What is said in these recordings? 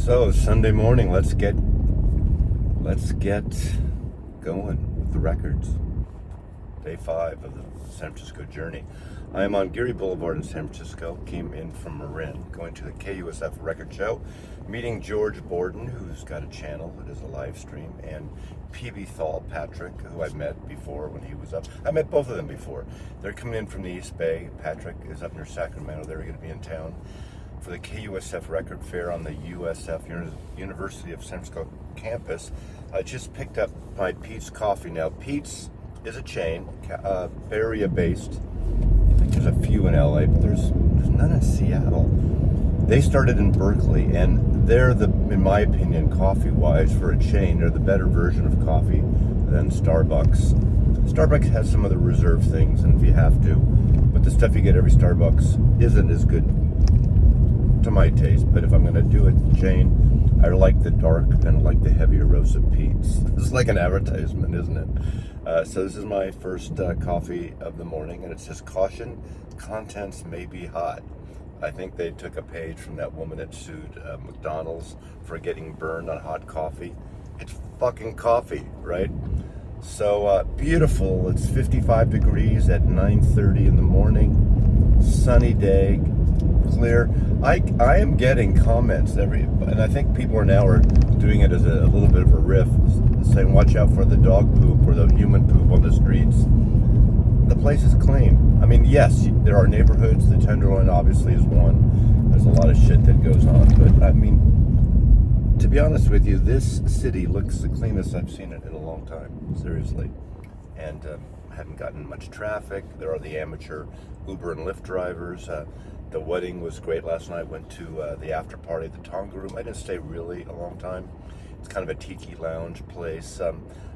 So Sunday morning, let's get going with the records. Day 5 of the San Francisco journey. I am on Geary Boulevard in San Francisco. Came in from Marin, going to the KUSF record show, meeting George Borden, who's got a channel that is a live stream, and PB Thal Patrick, who I've met before when he was up. I met both of them before. They're coming in from the East Bay. Patrick is up near Sacramento. They're going to be in town for the KUSF Record Fair on the USF, University of San Francisco campus. I just picked up my Pete's Coffee. Now, Pete's is a chain, area-based. I think there's a few in LA, but there's none in Seattle. They started in Berkeley, and they're in my opinion, coffee-wise, for a chain, they're the better version of coffee than Starbucks. Starbucks has some of the reserve things, and if you have to, but the stuff you get every Starbucks isn't as good to my taste. But if I'm going to do a chain, I like the dark and I like the heavier roasted Pete's. It's like an advertisement, isn't it? So this is my first coffee of the morning, and it says, caution, contents may be hot. I think they took a page from that woman that sued McDonald's for getting burned on hot coffee. It's fucking coffee, right? So beautiful. It's 55 degrees at 9:30 in the morning. Sunny day, clear. I am getting comments and I think people are doing it as a little bit of a riff, saying watch out for the dog poop or the human poop on the streets. The place is clean. I mean, yes, there are neighborhoods. The Tenderloin obviously is one. There's a lot of shit that goes on, but I mean, to be honest with you, this city looks the cleanest I've seen it in a long time, seriously. And haven't gotten much traffic. There are the amateur Uber and Lyft drivers. The wedding was great last night. Went to the after party at the Tonga room. I didn't stay really a long time. It's kind of a tiki lounge place.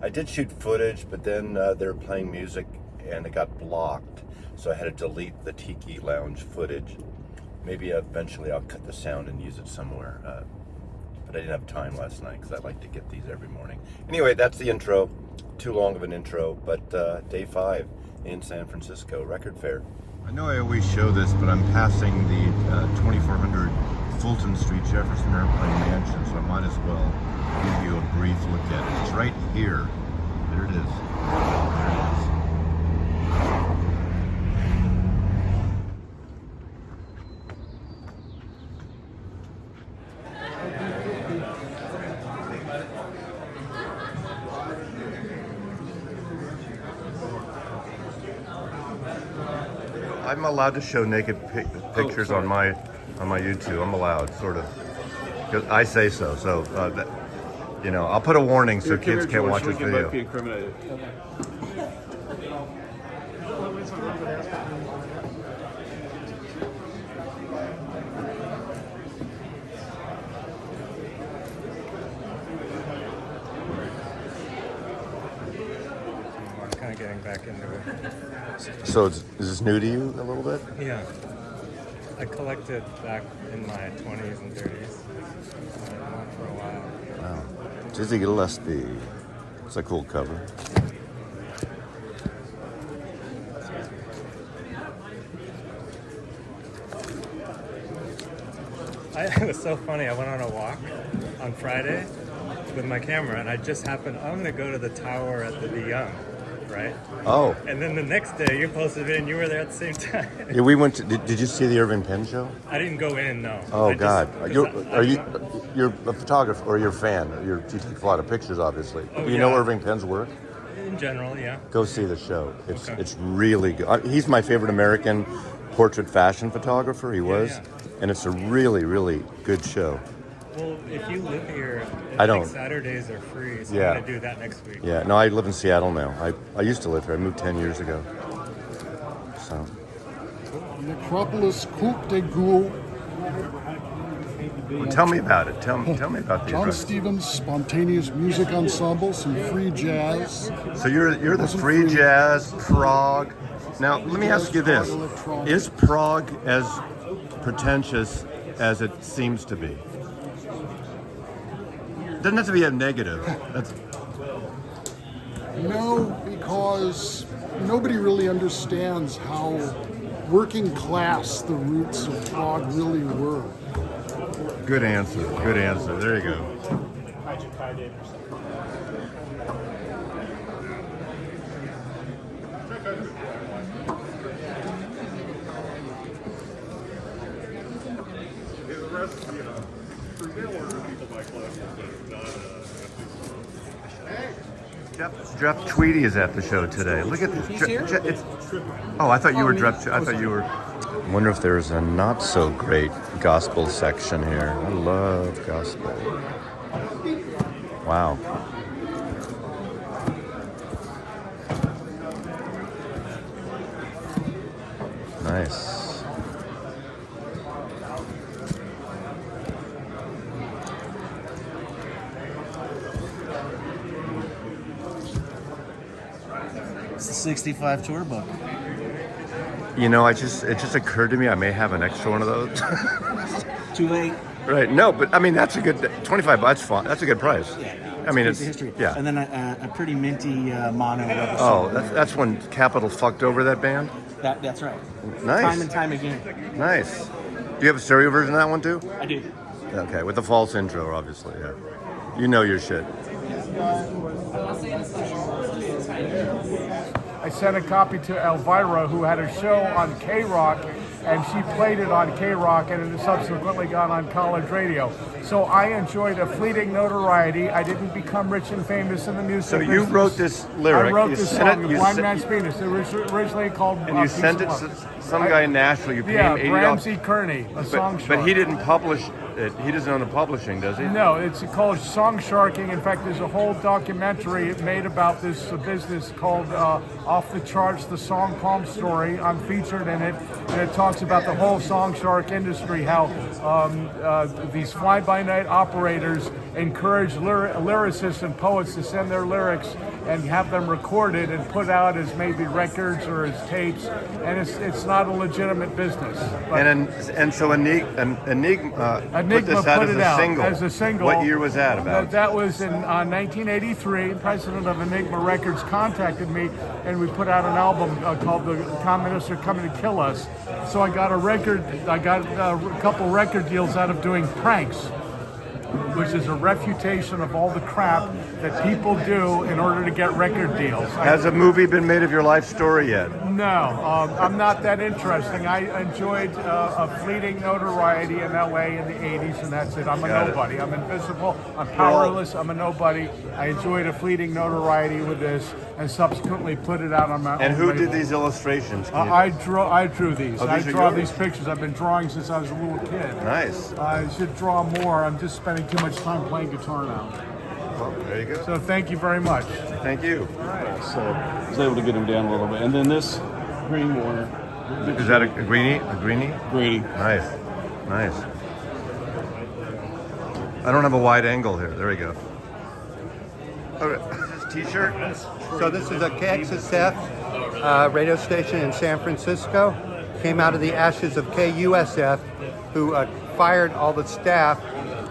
I did shoot footage, but then they were playing music and it got blocked. So I had to delete the tiki lounge footage. Maybe eventually I'll cut the sound and use it somewhere. But I didn't have time last night because I like to get these every morning. Anyway, that's the intro. Too long of an intro, but day 5 in San Francisco Record Fair. I know I always show this, but I'm passing the 2400 Fulton Street Jefferson Airplane Mansion, so I might as well give you a brief look at it. It's right here. There it is. There it is. I'm allowed to show naked pictures on my YouTube. I'm allowed, sort of, because I say so. So, I'll put a warning so kids can't watch this video. I'm kind of getting back into it. So is this new to you a little bit? Yeah. I collected back in my 20s and 30s. For a while. Wow. Dizzy Gillespie. It's a cool cover. It was so funny. I went on a walk on Friday with my camera, and I just happened, I'm going to go to the tower at the Young. Right? Oh. And then the next day you posted it and you were there at the same time. Yeah, we went to, did you see the Irving Penn show? I didn't go in, no. Oh, God. You're a photographer or you're a fan? You take a lot of pictures, obviously. Oh, Do you know Irving Penn's work? In general, yeah. Go see the show. It's really good. He's my favorite American portrait fashion photographer. He was. Yeah. And it's a really, really good show. Well, if you live here, I don't. Saturdays are free, so Yeah. I'm going to do that next week. Yeah, no, I live in Seattle now. I used to live here. I moved 10 years ago. So. Necropolis Coupe de Ghoul. Well, tell me about it. Tell me about these. John Stevens, spontaneous music ensemble, some free jazz. So you're the free jazz prog. Now, let me ask you this. Is prog as pretentious as it seems to be? Doesn't have to be a negative. No, because nobody really understands how working class the roots of prog really were. Good answer. Good answer. There you go. Jeff Tweedy is at the show today. Look at this. Oh, I thought you were Jeff. I thought you were. I wonder if there's a not so great gospel section here. I love gospel. Wow. Nice. It's the 65 tour book. You know, it just occurred to me I may have an extra one of those. Too late. Right. No, but I mean that's a good $25. That's fine. That's a good price. Yeah. No, I mean it's it's history. Yeah. And then a pretty minty mono. Oh, that's when Capitol fucked over that band. That's right. Nice. Time and time again. Nice. Do you have a stereo version of that one too? I do. Okay, with the false intro, obviously. Yeah. You know your shit. I sent a copy to Elvira, who had a show on K-Rock, and she played it on K-Rock, and it subsequently got on college radio. So I enjoyed a fleeting notoriety. I didn't become rich and famous in the music So you business. wrote this lyric. I wrote You this sent song, it- you Blind sent- Man's Penis. It was originally called And you Piece sent it of to Love. some guy in Nashville. You paid Yeah, him $80. Ramsey Kearney, a song shark. But he didn't publish it. He doesn't own the publishing, does he? No, it's called Song Sharking. In fact, there's a whole documentary made about this business called Off the Charts, the Song Palm Story. I'm featured in it, and it talks about the whole song shark industry, how these fly-by-night operators encourage lyricists and poets to send their lyrics and have them recorded and put out as maybe records or as tapes, and it's not a legitimate business. But And so Enigma put this out put as it a out single. as a single. What year was that about? That was in 1983. President of Enigma Records contacted me, and we put out an album called "The Communists Are Coming to Kill Us." So I got a couple record deals out of doing pranks, which is a refutation of all the crap that people do in order to get record deals. Has a movie been made of your life story yet? No, I'm not that interesting. I enjoyed a fleeting notoriety in LA in the 80s, and that's it. I'm a Got it. nobody. I'm invisible. I'm powerless. I'm a nobody. I enjoyed a fleeting notoriety with this, and subsequently put it out on my own. And who did label. these illustrations? Can you- I drew these. Oh, I these are draw yours? these pictures. I've been drawing since I was a little kid. Nice. I should draw more. I'm just spending too much time playing guitar now. Well, there you go. So thank you very much. Thank you. So I was able to get him down a little bit. And then this Green Warner, Is that a greenie? A greenie? Grady. Nice. Nice. I don't have a wide angle here. There we go. Okay. This t-shirt? So this is a KXSF radio station in San Francisco. Came out of the ashes of KUSF, who fired all the staff,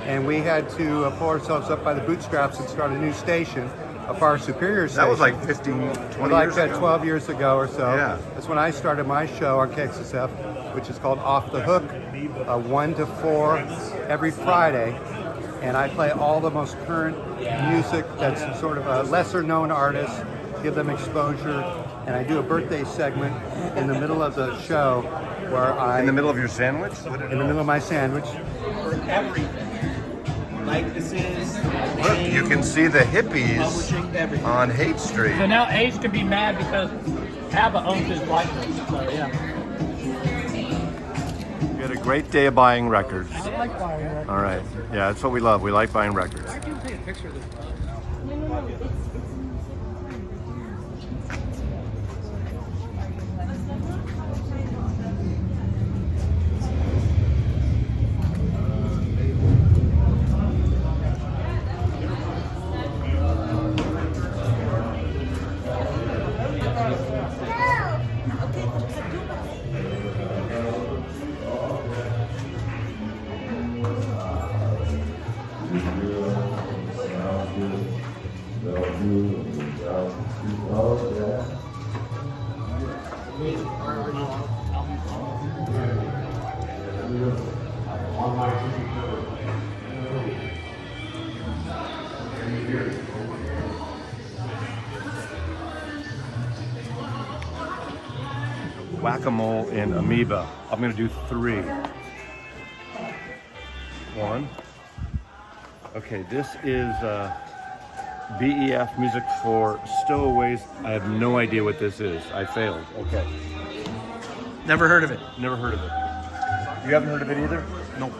and we had to pull ourselves up by the bootstraps and start a new station, a far superior station. That was like 15, 20 like years ago. 12 years ago or so. Yeah. That's when I started my show on KXSF, which is called Off the Hook, 1 to 4 every Friday. And I play all the most current music that's sort of a lesser known artist, give them exposure. And I do a birthday segment in the middle of the show where In the middle of your sandwich? in the middle of my sandwich. Like this is. Look, you can see the hippies on Haight Street. So now Ace can be mad because Abba owns his likeness. So yeah. We had a great day of buying records. I like buying records. All right. Yeah, that's what we love. We like buying records. I can take a picture of this. Whack-A-Mole and Amoeba. I'm gonna do 3. 1. Okay, this is BEF music for stowaways. I have no idea what this is. I failed. Okay. Never heard of it. Never heard of it. You haven't heard of it either? Nope.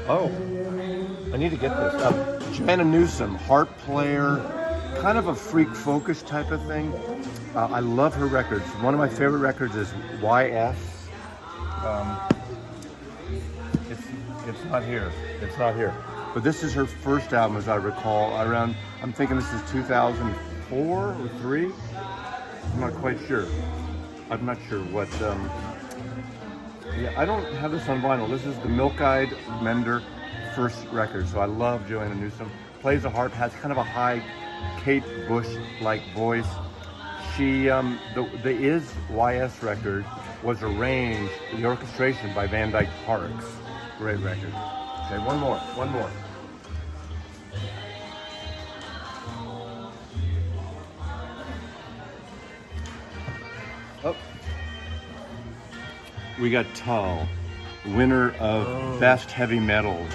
Oh, I need to get this. Joanna Newsom, harp player, kind of a freak folkish type of thing. I love her records. One of my favorite records is YS. It's not here. It's not here. But this is her first album, as I recall. I'm thinking this is 2004 or 3. I'm not quite sure. I'm not sure what. Yeah, I don't have this on vinyl. This is the Milk-Eyed Mender first record. So I love Joanna Newsom. Plays the harp, has kind of a high Kate Bush-like voice. She, the Is YS record was arranged, the orchestration by Van Dyke Parks. Great record. Okay, one more. Oh. We got Tull, winner of Best Heavy Metal.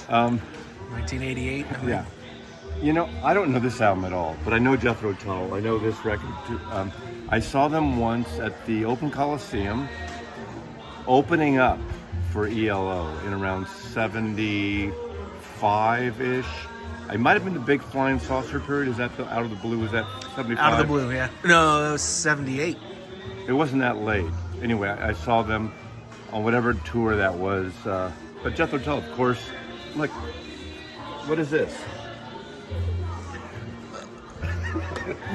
1988. Yeah. You know, I don't know this album at all, but I know Jethro Tull. I know this record too. I saw them once at the Open Coliseum, opening up for ELO in around 75-ish. I might have been the Big Flying Saucer period. Is that the Out of the Blue? Was that 75? Out of the Blue, yeah. No, it was 78. It wasn't that late. Anyway, I saw them on whatever tour that was. But Jethro Tull, of course. Look, what is this?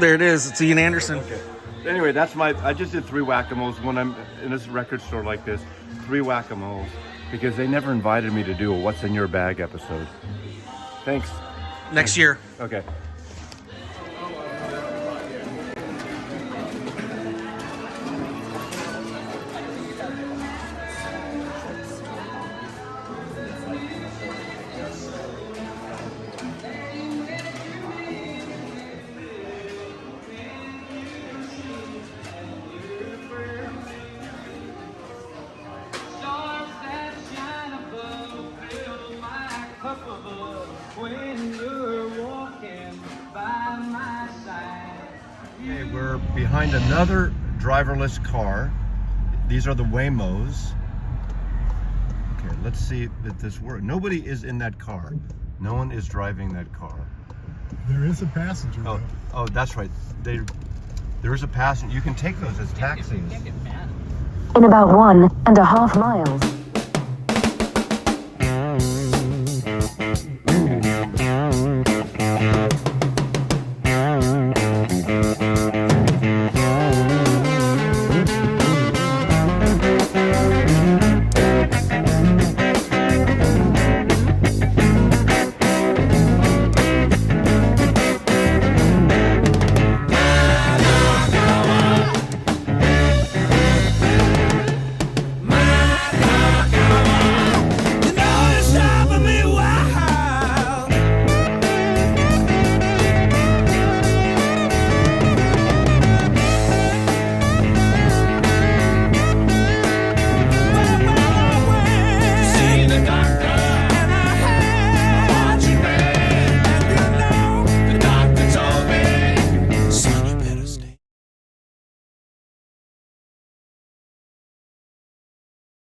There it is. It's Ian Anderson. Okay. Anyway, I just did 3 Whack-A-Moles when I'm in this record store like this. 3 Whack-A-Moles, because they never invited me to do a What's in Your Bag episode. Thanks. Next year. Okay. Okay, we're behind another driverless car. These are the Waymos. Okay, let's see if this works. Nobody is in that car. No one is driving that car. There is a passenger. Oh, that's right. There is a passenger. You can take those as taxis. In about 1.5 miles,